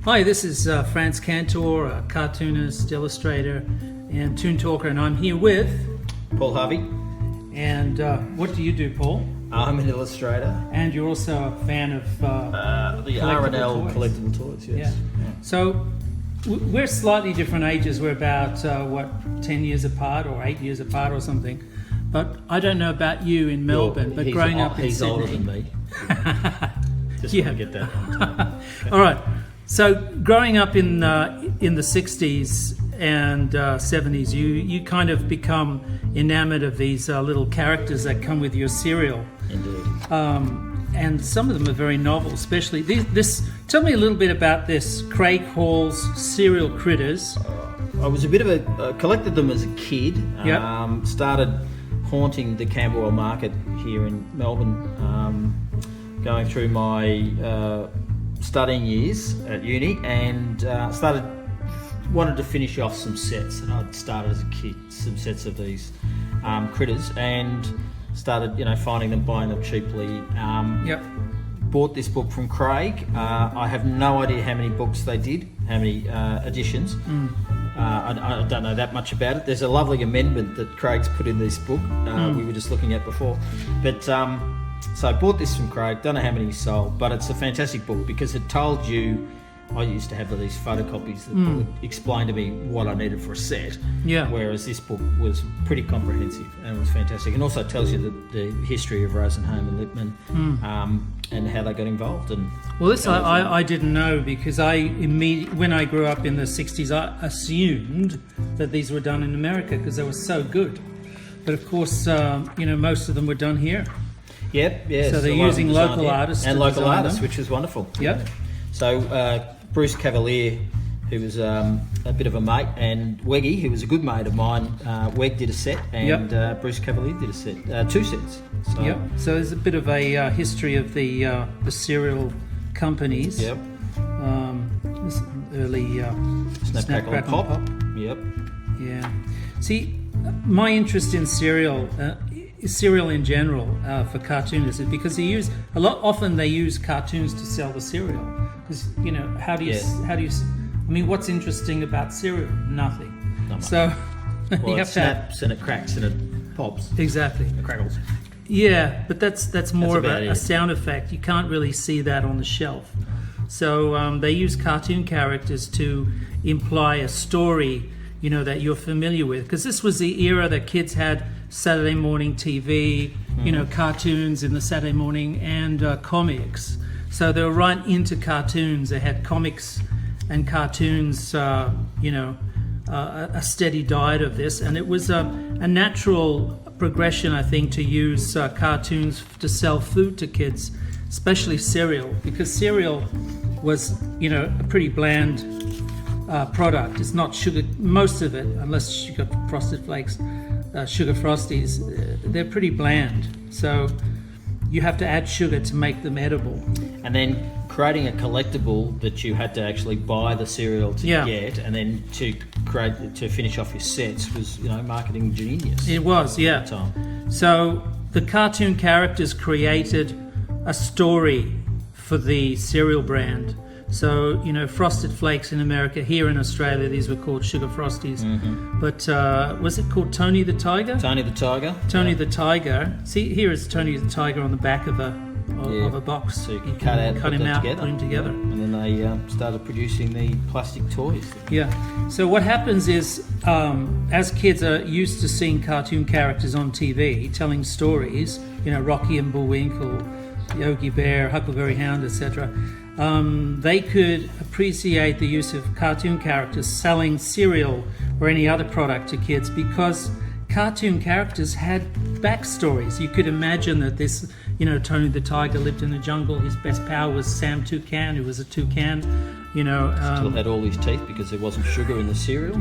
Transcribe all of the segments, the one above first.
Hi, this is Franz Cantor, a cartoonist, illustrator, and toon talker, and I'm here with Paul Harvey. And what do you do, Paul? I'm an illustrator. And you're also a fan of the R&L collectible toys, yes. Yeah. So we're slightly different ages. We're about 10 years apart or 8 years apart or something. But I don't know about you in Melbourne, but growing up in Sydney... He's older than me. Just want to get that one. All right. So growing up in the 60s and 70s, you kind of become enamored of these little characters that come with your cereal. Indeed. And some of them are very novel, especially this. Tell me a little bit about this Craig Hall's Cereal Critters. I was a bit of collected them as a kid. Yep. Started haunting the Camberwell market here in Melbourne, going through my studying years at uni, and wanted to finish off some sets that I'd started as a kid, some sets of these critters, and started finding them, buying them cheaply. Yep. Bought this book from Craig. I have no idea how many books they did, how many editions. I don't know that much about it. There's a lovely amendment that Craig's put in this book we were just looking at before. But so I bought this from Craig, don't know how many he sold, but it's a fantastic book because it told you, I used to have these photocopies that would explain to me what I needed for a set. Yeah. Whereas this book was pretty comprehensive and it was fantastic. And also tells you the history of Rosenholm and Lippmann and how they got involved. And well, this I didn't know because when I grew up in the 60s, I assumed that these were done in America because they were so good. But of course, most of them were done here. Yep, yes. So they're using local artists and local artists, which is wonderful. Yep. So Bruce Cavalier, who was a bit of a mate, and Weggy, who was a good mate of mine, Weg did a set, and Bruce Cavalier did a set, 2 sets. So, yep. So there's a bit of a history of the cereal companies. Yep. Early Snap, Crackle, and Pop. Yep. Yeah. See, my interest in cereal in general for cartoonists is because often they use cartoons to sell the cereal. Because how do you? I mean, what's interesting about cereal? Nothing. Not much. So well, you have snaps and it cracks and it pops. Exactly. It crackles. Yeah, but that's more of a sound effect. You can't really see that on the shelf. So they use cartoon characters to imply a story, that you're familiar with. Because this was the era that kids had Saturday morning TV, cartoons in the Saturday morning, and comics. So they were right into cartoons. They had comics and cartoons, a steady diet of this. And it was a natural progression, I think, to use cartoons to sell food to kids, especially cereal, because cereal was, a pretty bland product. It's not sugar, most of it, unless you got Frosted Flakes, sugar Frosties, they're pretty bland. So you have to add sugar to make them edible. And then creating a collectible that you had to actually buy the cereal to get, and then to finish off your sets was, marketing genius. It was, yeah. At the time. So the cartoon characters created a story for the cereal brand. So, Frosted Flakes in America, here in Australia, these were called Sugar Frosties. Mm-hmm. But was it called Tony the Tiger? Tony the Tiger. Tony the Tiger. See, here is Tony the Tiger on the back of a box. So you can cut him out, put him together. And then they started producing the plastic toys. Yeah. So what happens is, as kids are used to seeing cartoon characters on TV telling stories, Rocky and Bullwinkle, Yogi Bear, Huckleberry Hound, etc., they could appreciate the use of cartoon characters selling cereal or any other product to kids because cartoon characters had backstories. You could imagine that this, Tony the Tiger lived in the jungle. His best pal was Sam Toucan, who was a toucan. Still had all his teeth because there wasn't sugar in the cereal.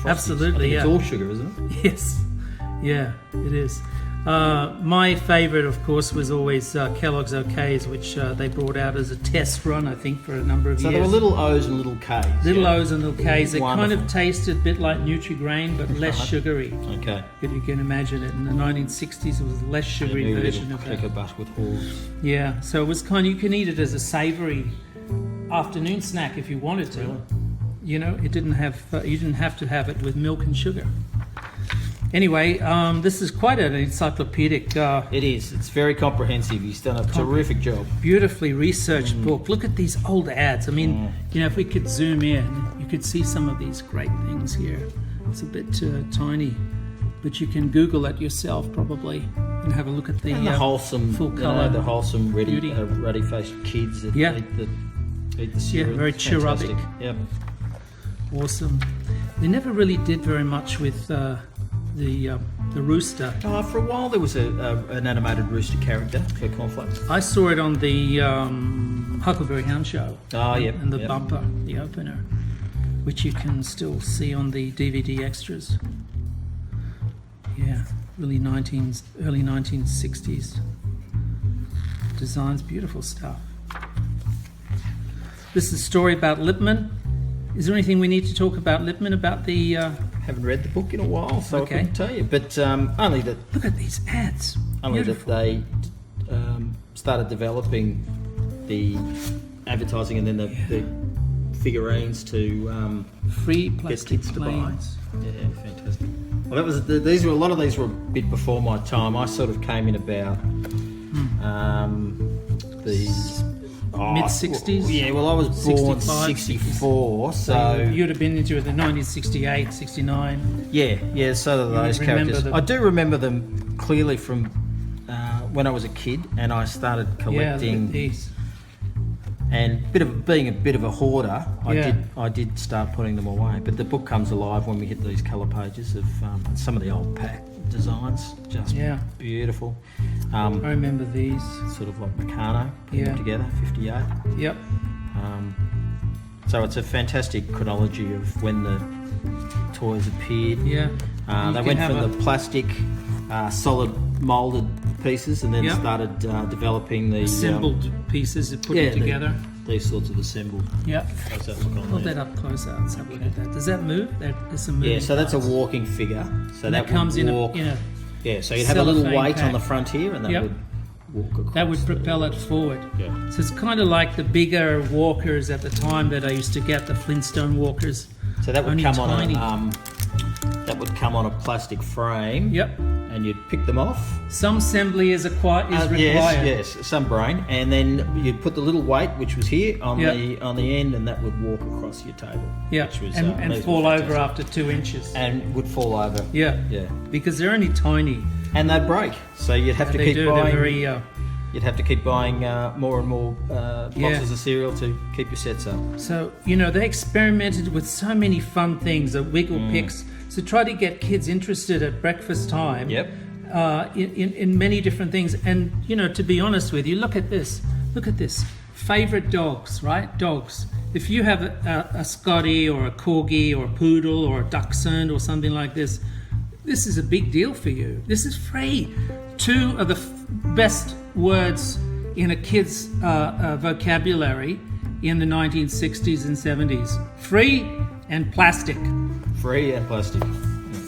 Absolutely, It's all sugar, isn't it? Yes. Yeah, it is. My favourite, of course, was always Kellogg's OKs, which they brought out as a test run, I think, for a number of years. So there were little O's and little K's. Little O's and little K's. They kind of tasted a bit like Nutri-Grain, but less sugary. Okay. If you can imagine it. In the 1960s, it was a less sugary version of that. Clicker butt with halls. Yeah, so it was kind of, you can eat it as a savoury afternoon snack if you wanted to. Really? You know, it didn't have. You didn't have to have it with milk and sugar. Anyway, this is quite an encyclopedic, It is. It's very comprehensive. He's done a terrific job. beautifully researched book. Look at these old ads. I mean, you know, if we could zoom in, you could see some of these great things here. It's a bit tiny, but you can Google it yourself probably and have a look at the, And the wholesome, full you colour know, the wholesome, beauty. ruddy-faced kids that Yeah. eat the cereal. very It's fantastic. cherubic. Yep. Awesome. They never really did very much with the rooster. For a while there was an animated rooster character for Cornflakes. I saw it on the Huckleberry Hound show. Oh, yep. And the yep. bumper, the opener, which you can still see on the DVD extras. Yeah, really early 1960s designs, beautiful stuff. This is a story about Lippmann. Is there anything we need to talk about Lippmann, about the... Haven't read the book in a while, so Okay. I couldn't tell you. But only that Look at these ads. Beautiful. they started developing the advertising and then the figurines to Free get plastic kids to buy. planes. Yeah, fantastic. Well, that was a lot of these were a bit before my time. I sort of came in about the Mid-60s? Yeah, well, I was born 65, 64, So so you'd have been into it in 1968, 69. yeah. So are those remember characters. them. I do remember them clearly from when I was a kid, and I started Yeah, look at collecting. these. And being a bit of a hoarder, Yeah. I did start putting them away. But the book comes alive when we hit these colour pages of some of the old pack designs, just Yeah. beautiful. I remember these. Sort of like Meccano, putting them Yeah. together, 58. Yep. So it's a fantastic chronology of when the toys appeared. Yeah. You They can went have from the plastic, solid moulded pieces, and then Yep. started developing the assembled pieces and put it together. These sorts of assembled. Yep. How's that look on Hold there? that up closer. Let's have a look at that. Does that move? There's some moving Yeah, so that's a parts. walking figure. So And that would comes walk. in a Yeah, so you'd have a little cellophane weight on pack. the front here, and that Yep. would walk across. that would propel it forward. Yeah. So it's kind of like the bigger walkers at the time that I used to get, the Flintstone walkers. So that would Only come tiny. on a plastic frame. Yep. And you'd pick them off. Some assembly is required. Yes, some brain, and then you'd put the little weight, which was here on Yep. the end, and that would walk across your table. Yeah, which was, and these fall were over fantastic. after 2 inches. And would fall over. Yeah, Yeah, because they're only tiny. and they'd break. So you'd have to They keep do. They're buying. very. You'd have to keep buying more and more boxes of cereal to keep your sets up. So they experimented with so many fun things, wiggle picks, to try to get kids interested at breakfast time. Yep. In many different things, and to be honest with you, look at this. Favorite dogs, right? Dogs. If you have a Scotty or a Corgi or a Poodle or a Dachshund or something like this, this is a big deal for you. This is free. Two of the best words in a kid's vocabulary in the 1960s and 70s: free and plastic. Free and plastic.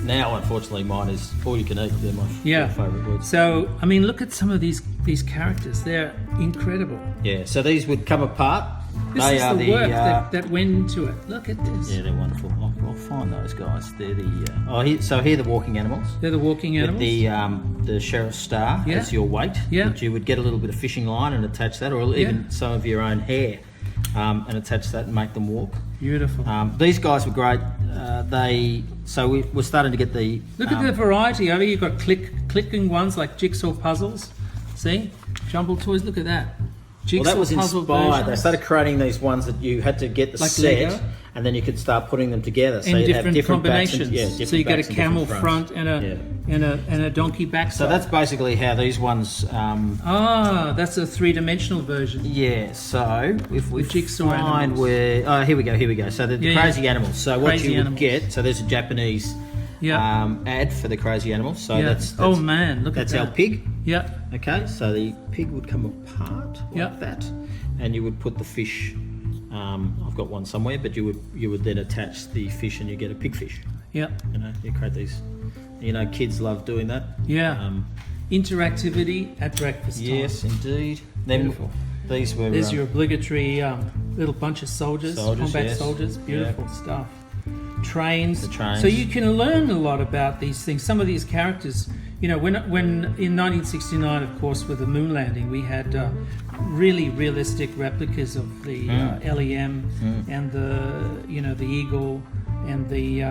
Now, unfortunately, mine is all you can eat. They're my favourite words. So, I mean, look at some of these characters. They're incredible. Yeah, so these would come apart. This They is are the work that went into it. Look at this. Yeah, they're wonderful. I'll find those guys. They're the here are the walking animals. They're the walking animals. With the sheriff's star Yeah. as your weight. Yeah. That you would get a little bit of fishing line and attach that, or even some of your own hair, and attach that and make them walk. Beautiful. These guys were great. We're starting to get the Look at the variety. You've got clicking ones like jigsaw puzzles. See? Jumble toys. Look at that. Jigsaw that was puzzle inspired. versions. They started creating these ones that you had to get the Like set, Lego? and then you could start putting them together. So in you'd different, have different combinations. backs and, different So you get a backs and camel different front fronts. and a donkey backside. So that's basically how these ones. That's a three-dimensional version. Yeah. So if we jigsaw find animals. where, here we go. So the crazy animals. So what Crazy you would animals. get. So there's a Japanese ad for the crazy animals. So that's oh man, look at that's that. our pig. Yeah. Okay, so the pig would come apart like Yep. that, and you would put the fish. I've got one somewhere, but you would then attach the fish, and you get a pigfish. Yeah. You create these. Kids love doing that. Yeah. Interactivity at breakfast time. Yes, indeed. Then Beautiful. these were. There's your obligatory little bunch of soldiers, Soldiers, combat yes. soldiers, beautiful stuff. Trains. The trains. So you can learn a lot about these things. Some of these characters, you know, when in 1969, of course, with the moon landing, we had really realistic replicas of the LEM and the Eagle and the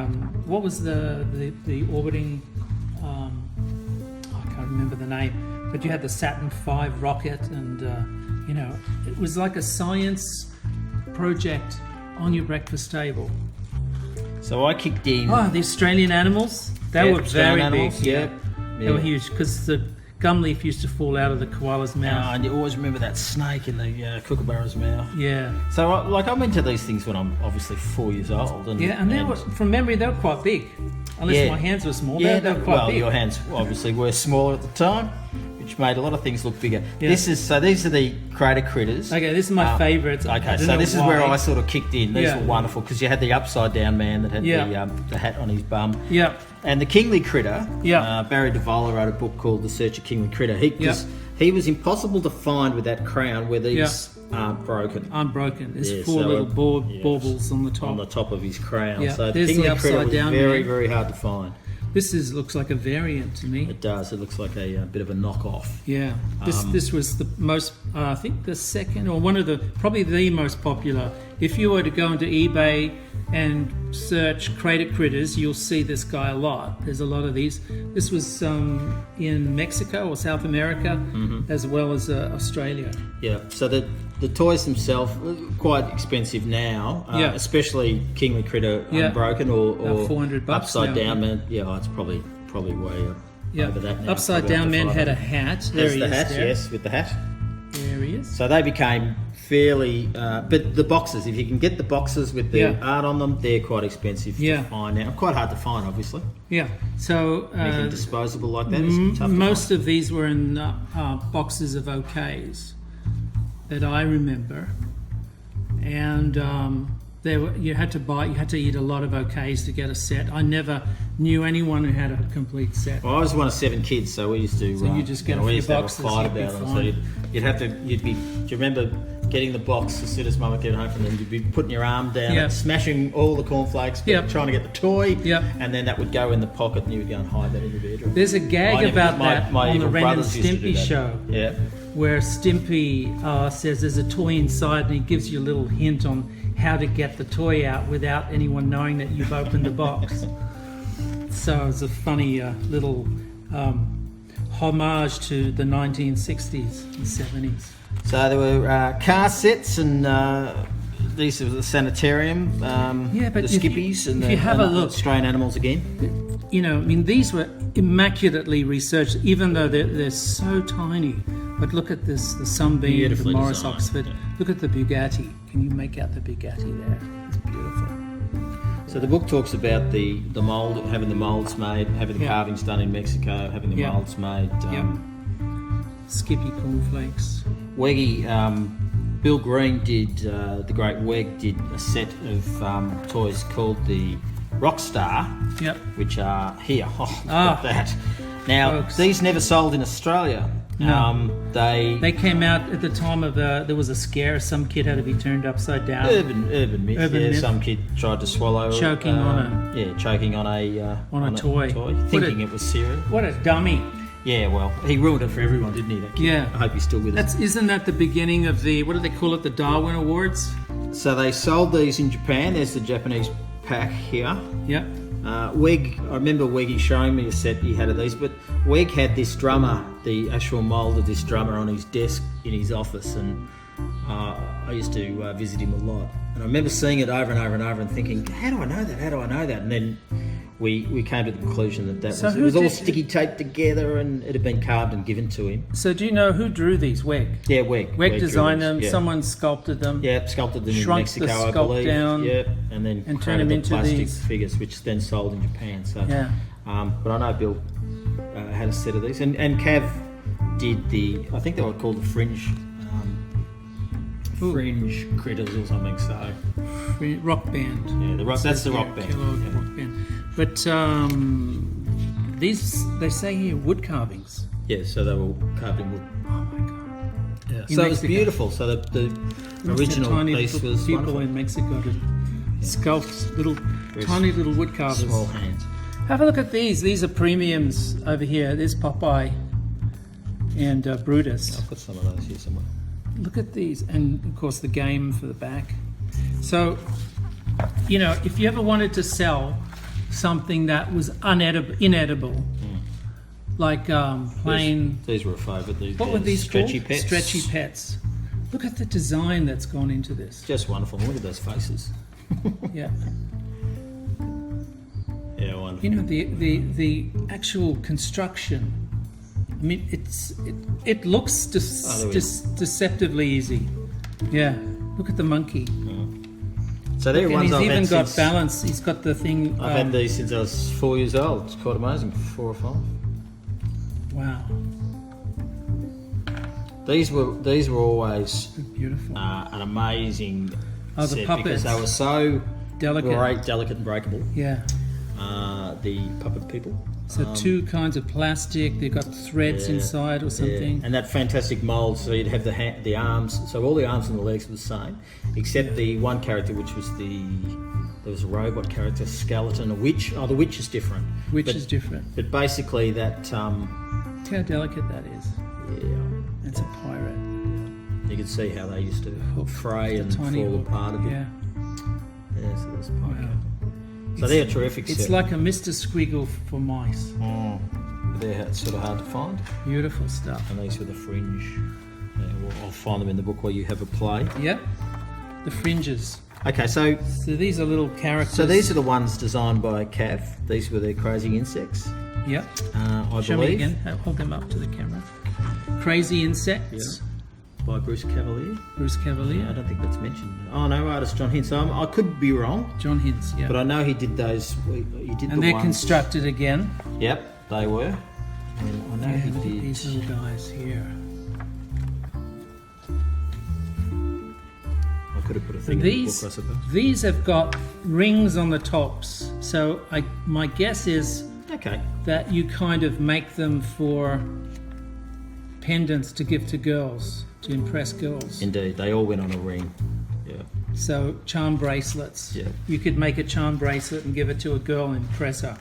what was the orbiting? I can't remember the name, but you had the Saturn V rocket, and it was like a science project on your breakfast table. So I kicked in. Oh, the Australian animals, they Yeah, were Australian very animals, big. yeah. They were huge because the gum leaf used to fall out of the koala's mouth. And you always remember that snake in the kookaburra's mouth. Yeah. So, I'm into these things when I'm obviously 4 years old. And They were, from memory, they were quite big. Unless my hands were small, they were quite big. Your hands obviously were smaller at the time, which made a lot of things look bigger. Yeah. These are the crater critters. Okay, this is my favourite. Okay, so this is where I sort of kicked in. These Yeah. were wonderful because you had the upside down man that had the hat on his bum. Yeah. And the kingly critter, Yeah. Barry DeVola wrote a book called The Search of Kingly Critter. He was impossible to find with that crown where these aren't broken. Unbroken. There's Yeah, four so little it- baubles on the top. On the top of his crown. Yeah, So the there's the kingly critter upside was down very, man. very hard to find. This looks like a variant to me. It does. It looks like a bit of a knockoff. Yeah, this was the most, I think the second or one of the, probably the most popular. If you were to go into eBay and search crater critters, you'll see this guy a lot. There's a lot of these. This was in Mexico or South America, as well as Australia. Yeah. So the toys themselves are quite expensive now, especially kingly critter unbroken or $400 upside now. down man. Yeah, it's probably way over that now. Upside Probably down up to man had a 500. hat. There There's he the is. hat, there. yes, with the hat. There he is. So they became fairly, but the boxes, if you can get the boxes with the art on them, they're quite expensive to find now. Quite hard to find, obviously. Yeah. So Anything disposable like that is tough to most find. of these were in boxes of OKs that I remember, and you had to eat a lot of OKs to get a set. I never knew anyone who had a complete set. Well, I was one of 7 kids, so we used to. So you just get a we few used to have a boxes, fight you'd be about them. So fine. you'd be. Do you remember getting the box as soon as Mum would get home from them? You'd be putting your arm down, and smashing all the cornflakes, trying to get the toy, and then that would go in the pocket, and you would go and hide that in your bedroom. There's a gag about that on the evil Ren and brothers used to do Stimpy that. show. Yeah. Where Stimpy says there's a toy inside, and he gives you a little hint on how to get the toy out without anyone knowing that you've opened the box. So it's a funny little homage to the 1960s and 70s. So there were car sets, and these were the sanitarium, but the skippies, and if you have a look, Australian animals again. You know, I mean, these were immaculately researched, even though they're so tiny. But look at this, the Sunbeam, Beautifully the Morris designed, Oxford. yeah. Look at the Bugatti. Can you make out the Bugatti there? It's beautiful. So the book talks about the mould, having the moulds made, having the carvings done in Mexico, having the moulds made. Skippy cornflakes. Weggy, Bill Green did, the great Weg did a set of toys called the Rockstar, which are here. Oh, look at that. Now, Folks. these never sold in Australia. No. They came out at the time of there was a scare. Some kid had to be turned upside down. urban myth. Urban myth. Some kid tried to swallow Choking on a toy. thinking it was cereal. What a dummy! Yeah, well, he ruined it for everyone, didn't he? That kid? Yeah. I hope he's still with us. Isn't that the beginning of the, what do they call it, the Darwin Awards? So they sold these in Japan. There's the Japanese pack here. Yep. Weg, I remember Weggy showing me a set he had of these, but Weg had this drummer, the actual mould of this drummer on his desk in his office, and I used to visit him a lot. And I remember seeing it over and over and over and thinking, how do I know that? How do I know that? And then we came to the conclusion that it was all sticky taped together, and it had been carved and given to him. So do you know who drew these? Weg? Yeah, Weg. Weg drew designed these, them, yeah. someone sculpted them. Yeah, sculpted them Shrunk in Mexico, the I sculpt believe. down Yeah, and then and created turned them the into plastic these. figures, which then sold in Japan. So, Yeah. But I know Bill had a set of these, and Cav did the, I think they were called the fringe critters or something. So Rock band. yeah, that's the rock band. Kellogg Yeah. Rock band. But these, they say here, wood carvings. Yeah, so they were carved in wood. Oh my God. Yeah, So it was beautiful. So the original tiny piece little was people wonderful. in Mexico to sculpt tiny little wood carvers. Small hands. Have a look at these. These are premiums over here. There's Popeye and Brutus. I've got some of those here somewhere. Look at these, and of course the game for the back. So, if you ever wanted to sell something that was inedible, like plain. These were a favourite. What were these stretchy called? pets. Stretchy pets. Look at the design that's gone into this. Just wonderful. Look at those faces. Yeah. Yeah, wonderful. The actual construction. I mean, it looks deceptively easy. Yeah. Look at the monkey. So they're And ones he's I've even had got since, balance. He's got the thing. I've had these since I was 4 years old. It's quite amazing. 4 or 5. Wow. These were always Beautiful. an amazing The set puppets. because they were so Delicate. great, delicate and breakable. Yeah. The puppet people. So two kinds of plastic. They've got threads inside or something. And that fantastic mould, so you'd have the arms, so all the arms and the legs were the same, except the one character which was there was a robot character, skeleton, a witch. Oh, the witch is different. Which is different. But basically that, Look how delicate that is. yeah, It's a pirate. you could see how they used to fray and Tiny fall hook. apart a bit. Yeah. Yeah, so that's pirate. Wow. So they're a terrific It's set. like a Mr. Squiggle for mice. They're sort of hard to find. Beautiful stuff. And these were the fringe. I'll find them in the book while you have a play. Yep. The fringes. Okay, so these are little characters. So these are the ones designed by Cav. These were their crazy insects, Yep. I Show believe. me again. Hold them up to the camera. Crazy Insects. By Bruce Cavalier. Bruce Cavalier. I don't think that's mentioned. Oh no, artist John Hint. So I could be wrong, John Hintz. Yeah. but I know he did those. He did And the they're ones. constructed again. Yep, they were. And I know Yeah, he look at did. these little guys here. I could have put a thing in the book, These I suppose. these have got rings on the tops. So my guess is Okay. that you kind of make them for pendants to give to girls, to impress girls. Indeed, they all went on a ring. Yeah. So charm bracelets. Yeah. You could make a charm bracelet and give it to a girl and impress her.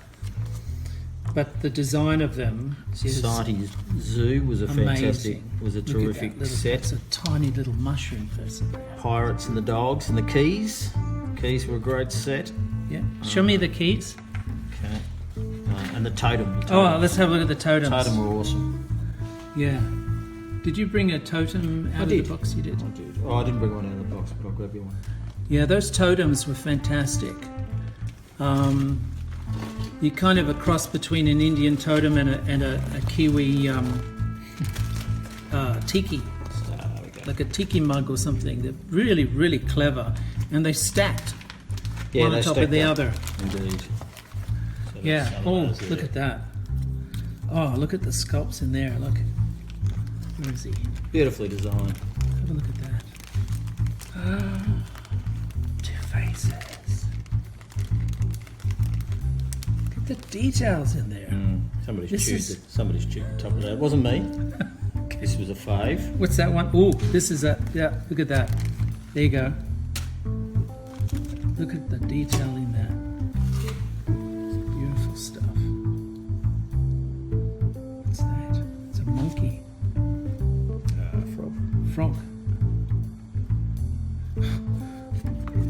But the design of them is Society Zoo was a fantastic, amazing. was a Look at terrific that little, set. it's a tiny little mushroom person. Pirates and the dogs and the keys. Keys were a great set. Yeah. Show me the keys. Okay. And the totem. Oh, let's have a look at the totems. Totem were awesome. Yeah. Did you bring a totem out of did. the box? You did. I did. Oh, I didn't bring one out of the box, but I'll grab you one. Yeah, those totems were fantastic. You're kind of a cross between an Indian totem and a Kiwi tiki, So, there we go. like a tiki mug or something. They're really, really clever, and they stacked Yeah, one they on top stacked of the up. other. Indeed. So Yeah. that's some of Oh, those look there. at that. Oh, look at the sculpts in there. Look. Where is he? Beautifully designed. Have a look at that. Two faces. Look at the details in there. Somebody's This chewed is- Somebody's chewed the top of that. It wasn't me. This was a fave. What's that one? Oh, this is a, yeah, look at that. There you go. Look at the detail in that. It's beautiful stuff. What's that? It's a monkey. Frog.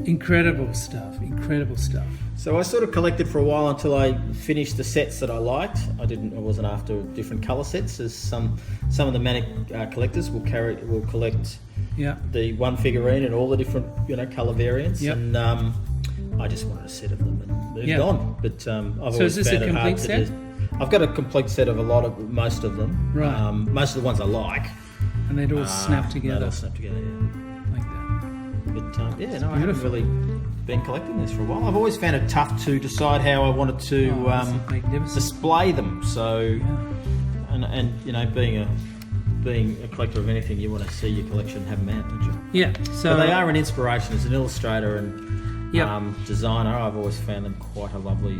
Incredible stuff. Incredible stuff. So I sort of collected for a while until I finished the sets that I liked. I wasn't after different colour sets, as some of the manic collectors will collect Yeah. the one figurine and all the different colour variants. Yep. And I just wanted a set of them and moved Yeah. on. But I've always is this a found it hard complete to set? do. I've got a complete set of most of them. Right. Most of the ones I like. And they'd all snap They together all snap together. Yeah. like that. But I haven't beautiful. really been collecting this for a while. I've always found it tough to decide how I wanted to Oh, this is magnificent. display them. So, and being a collector of anything, you want to see your collection, have them out, don't you? Yeah. So But they are an inspiration as an illustrator and Yep. designer. I've always found them quite a lovely.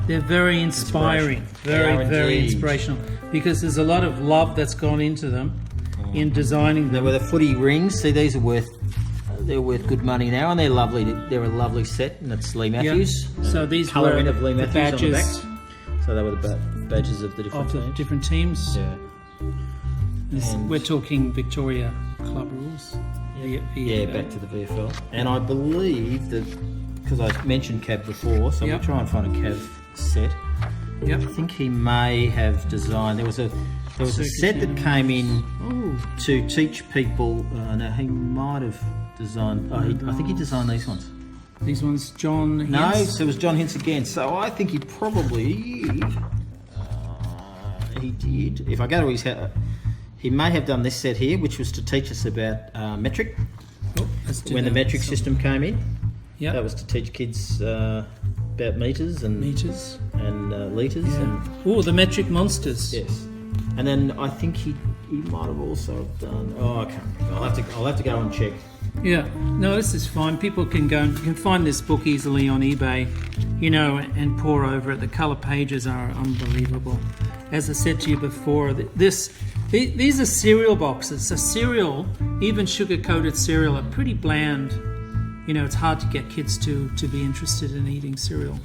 They're very inspiring, They are very indeed. inspirational, because there's a lot of love that's gone into them. in designing There them. were the footy rings. See, these are they're worth good money now, and they're lovely. They're a lovely set, and that's Lee Matthews. So these colouring were of Lee the Matthews on the badges back. So they were the badges of the different of the teams. different teams. Yeah. And- We're talking Victoria Club rules. Yeah, back to the VFL. And I believe that, because I mentioned Cav before, so Yep. we'll try and find a Cav set. Yep. I think he may have designed. There was a set that came in to teach people. No, he might have designed. I think he designed these ones. These ones, John. No, Hintz. so it was John Hintz again. So I think he probably he did. If I go to his house, he may have done this set here, which was to teach us about metric. Oh, let's do When the that. metric system came in, Yep. that was to teach kids about meters and meters. liters. And Oh, the metric monsters. yes, and then I think he might have also done. Oh, I can't remember. I'll have to go and check. Yeah, no, this is fine. People can go, you can find this book easily on eBay, and pore over it. The colour pages are unbelievable. As I said to you before, these are cereal boxes. So cereal, even sugar-coated cereal, are pretty bland. It's hard to get kids to be interested in eating cereal.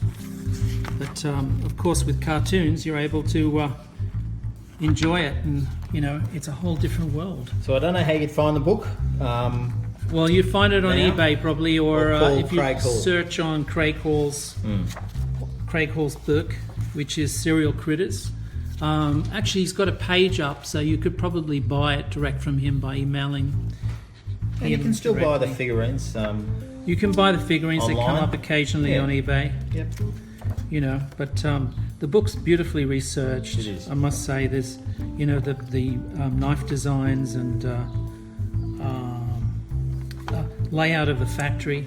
But of course, with cartoons, you're able to enjoy it, and it's a whole different world. So I don't know how you'd find the book. Well, you find it on Now? eBay probably, or Or if you Craig Hall. search on Craig Hall's book, which is Serial Critters. Actually, he's got a page up, so you could probably buy it direct from him by emailing. And you him can still buy the directly. figurines. You can buy the figurines that come Online? up occasionally Yeah. on eBay. Yep. But the book's beautifully researched. It is. I must say, there's the knife designs and layout of the factory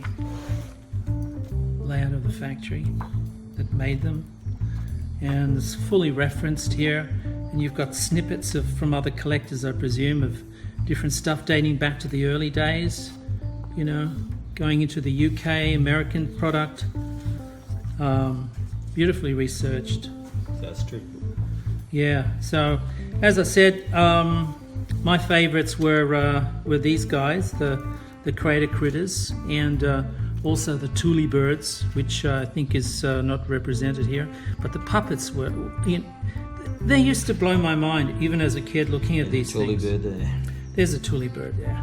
that made them, and it's fully referenced here. And you've got snippets from other collectors, I presume, of different stuff dating back to the early days. Going into the UK, American product. Beautifully researched. That's true. Yeah. So, as I said, my favourites were these guys, the Crater Critters, and also the Thule Birds, which I think is not represented here. But the puppets were, they used to blow my mind, even as a kid, looking at these Thule things. bird there. There's a Thule Bird there.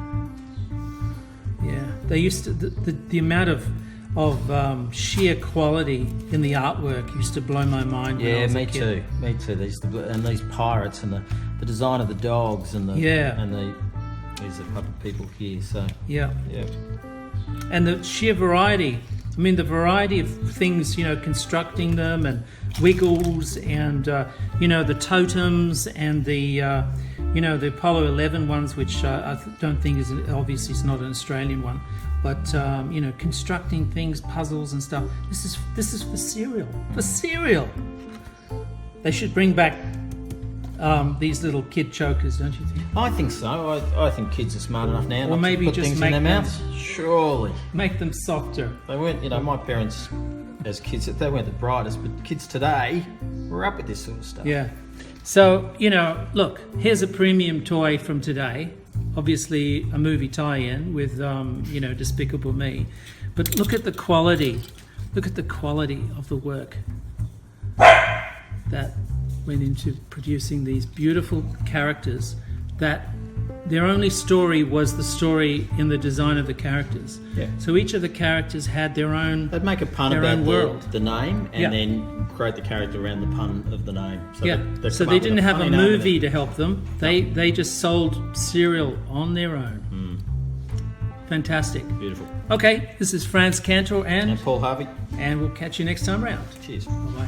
Yeah, they used to the amount of sheer quality in the artwork used to blow my mind. When I Yeah, was a me kid. too. Me too. These pirates and the design of the dogs and these are puppet people here. So Yeah. yeah. And the sheer variety. I mean, the variety of things, constructing them, and wiggles, and the totems, and the Apollo 11 ones, which I don't think is obviously it's not an Australian one, but constructing things, puzzles and stuff. This is for cereal. For cereal. They should bring back these little kid chokers, don't you think? I think so. I think kids are smart enough now. Or not maybe to put just things make in their them- mouths. Surely Make them softer. they weren't. My parents, as kids, they weren't the brightest, but kids today were up with this sort of stuff. Yeah. So, look, here's a premium toy from today. Obviously, a movie tie-in with, Despicable Me. But look at the quality. Look at the quality of the work that went into producing these beautiful characters that their only story was the story in the design of the characters. Yeah. So each of the characters had their own... They'd make a pun Their about own world. the name and Yeah. then create the character around the pun of the name. So Yeah, they'd so come they up with didn't have a funny name and movie then- to help them. They just sold cereal on their own. Fantastic. Beautiful. Okay, this is Franz Cantor, And Paul Harvey. and we'll catch you next time round. Cheers. Bye-bye.